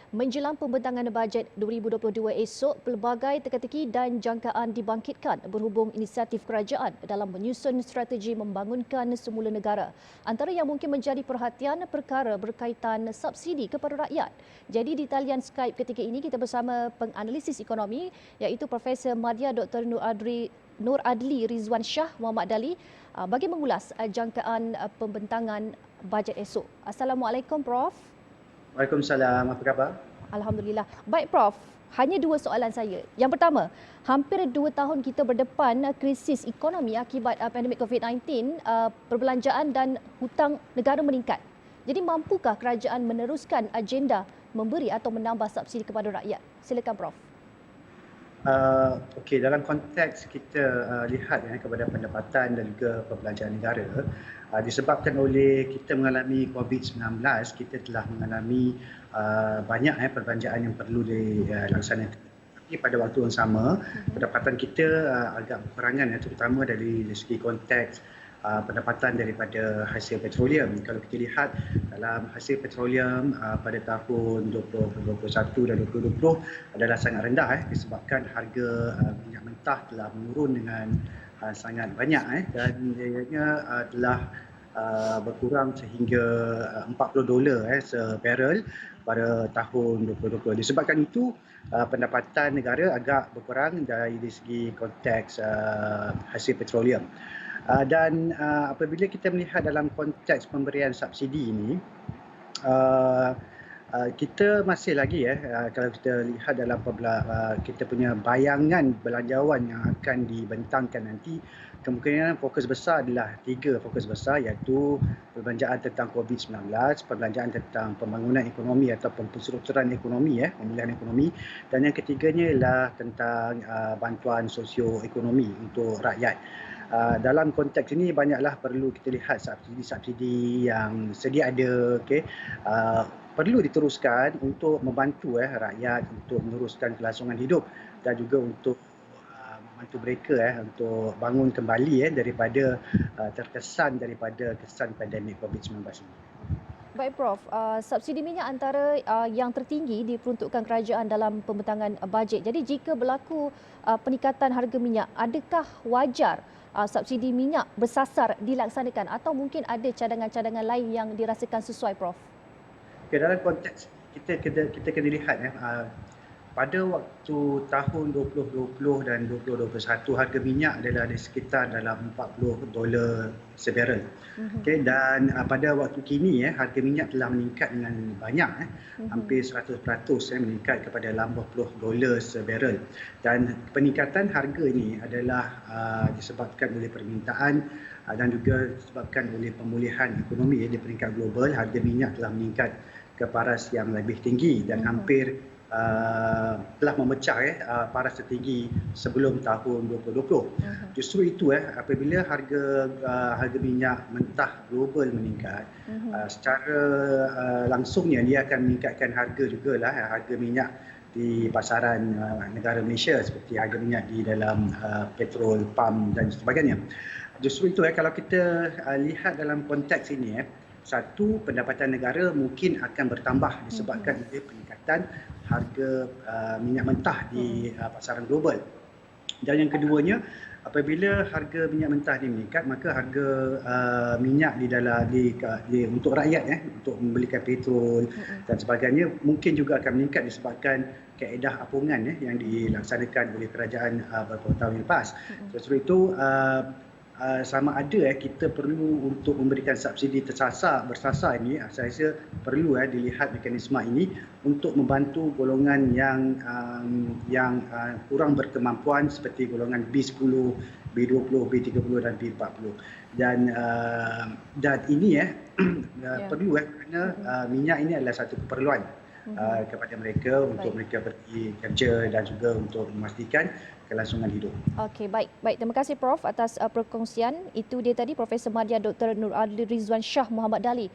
Menjelang pembentangan bajet 2022 esok, pelbagai teka-teki dan jangkaan dibangkitkan berhubung inisiatif kerajaan dalam menyusun strategi membangunkan semula negara. Antara yang mungkin menjadi perhatian perkara berkaitan subsidi kepada rakyat. Jadi di talian Skype ketika ini kita bersama penganalisis ekonomi iaitu Profesor Madya Dr. Nur Adli Rizwan Shah Muhammad Dali bagi mengulas jangkaan pembentangan bajet esok. Assalamualaikum Prof. Waalaikumsalam, apa khabar? Alhamdulillah. Baik Prof, hanya dua soalan saya. Yang pertama, hampir 2 tahun kita berdepan krisis ekonomi akibat pandemik COVID-19, perbelanjaan dan hutang negara meningkat. Jadi mampukah kerajaan meneruskan agenda memberi atau menambah subsidi kepada rakyat? Silakan Prof. Okey, dalam konteks kita lihat kepada pendapatan dan juga perbelanjaan negara, disebabkan oleh kita mengalami COVID-19, kita telah mengalami banyak perbelanjaan yang perlu dilaksanakan. Tapi pada waktu yang sama, pendapatan kita agak berkurangan, terutama dari segi konteks pendapatan daripada hasil petroleum. Kalau kita lihat dalam hasil petroleum pada tahun 2021 dan 2020 adalah sangat rendah disebabkan harga minyak mentah telah menurun dengan sangat banyak dan ianya telah berkurang sehingga $40 sebarrel pada tahun 2020. Disebabkan itu pendapatan negara agak berkurang dari segi konteks hasil petroleum. Dan apabila kita melihat dalam konteks pemberian subsidi ini, kita masih lagi kalau kita lihat dalam kita punya bayangan belanjawan yang akan dibentangkan nanti, kemungkinan fokus besar adalah 3 fokus besar, iaitu perbelanjaan tentang COVID-19, perbelanjaan tentang pembangunan ekonomi ataupun penstrukturan ekonomi, pemulihan ekonomi, dan yang ketiganya ialah tentang bantuan sosioekonomi untuk rakyat. Dalam konteks ini banyaklah perlu kita lihat subsidi-subsidi yang sedia ada, perlu diteruskan untuk membantu rakyat untuk meneruskan kelangsungan hidup dan juga untuk membantu mereka untuk bangun kembali daripada terkesan daripada kesan pandemik COVID-19 ini. Baik Prof, subsidi minyak antara yang tertinggi diperuntukkan kerajaan dalam pembentangan bajet. Jadi jika berlaku peningkatan harga minyak, adakah wajar subsidi minyak bersasar dilaksanakan atau mungkin ada cadangan-cadangan lain yang dirasakan sesuai Prof? Okay, dalam konteks kita kena lihat pada waktu tahun 2020 dan 2021 harga minyak adalah di sekitar dalam $40 sebarrel. Okay, dan pada waktu kini harga minyak telah meningkat dengan banyak, hampir 100% meningkat kepada $80 sebarrel. Dan peningkatan harga ini adalah disebabkan oleh permintaan dan juga disebabkan oleh pemulihan ekonomi di peringkat global. Harga minyak telah meningkat ke paras yang lebih tinggi dan hampir telah memecah paras tertinggi sebelum tahun 2020. Justru itu apabila harga minyak mentah global meningkat, secara langsungnya dia akan meningkatkan harga jugalah harga minyak di pasaran negara Malaysia seperti harga minyak di dalam petrol, pam dan sebagainya. Justru itu kalau kita lihat dalam konteks ini, satu, pendapatan negara mungkin akan bertambah disebabkan oleh peningkatan harga minyak mentah di pasaran global. Dan yang keduanya, apabila harga minyak mentah meningkat, maka harga minyak untuk rakyat untuk membelikan petrol dan sebagainya mungkin juga akan meningkat disebabkan kaedah apungan yang dilaksanakan oleh kerajaan beberapa tahun lepas. Justru itu sama ada kita perlu untuk memberikan subsidi bersasar ini, saya rasa perlu dilihat mekanisme ini untuk membantu golongan yang kurang berkemampuan seperti golongan B10, B20, B30 dan B40. Dan ini perlu kerana minyak ini adalah satu keperluan kepada mereka untuk mereka pergi kerja dan juga untuk memastikan kelangsungan hidup. Okey, baik. Terima kasih Prof atas perkongsian. Itu dia tadi Profesor Madya Dr. Nur Adli Rizwan Shah Muhammad Dali.